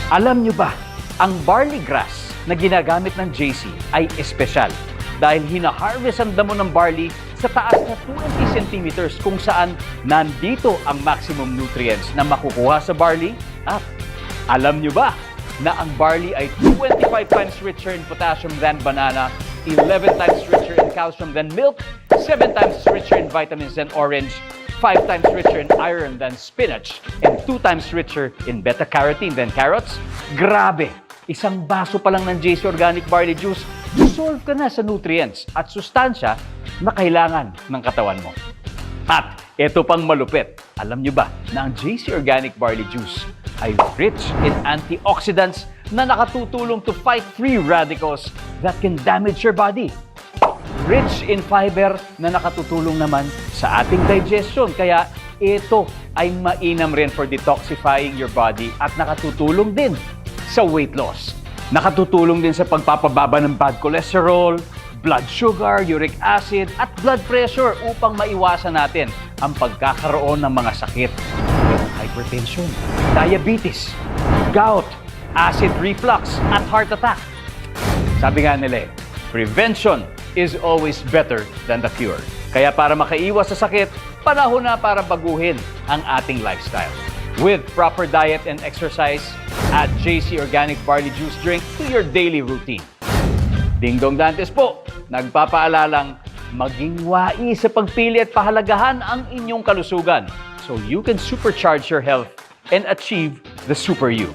Alam nyo ba, ang barley grass na ginagamit ng JC ay espesyal dahil hina-harvest ang damo ng barley sa taas na 20 centimeters kung saan nandito ang maximum nutrients na makukuha sa barley. At alam nyo ba na ang barley ay 25 times richer in potassium than banana, 11 times richer in calcium than milk, 7 times richer in vitamins than orange, 5 times richer in iron than spinach, and 2 times richer in beta-carotene than carrots? Grabe! Isang baso pa lang ng JC Organic Barley Juice, solve ka na sa nutrients at sustansya na kailangan ng katawan mo. At ito pang malupit, alam nyo ba na ang JC Organic Barley Juice ay rich in antioxidants na nakatutulong to fight free radicals that can damage your body. Rich in fiber na nakatutulong naman sa ating digestion. Kaya ito ay mainam rin for detoxifying your body at nakatutulong din sa weight loss. Nakatutulong din sa pagpapababa ng bad cholesterol, blood sugar, uric acid, at blood pressure upang maiwasan natin ang pagkakaroon ng mga sakit. Hypertension, diabetes, gout, acid reflux, at heart attack. Sabi nga nila, prevention is always better than the cure. Kaya para makaiwas sa sakit, panahon na para baguhin ang ating lifestyle. With proper diet and exercise, add JC Organic Barley Juice drink to your daily routine. Ding Dong Dantes po, nagpapaalalang maging wais sa pagpili at pahalagahan ang inyong kalusugan so you can supercharge your health and achieve the super you.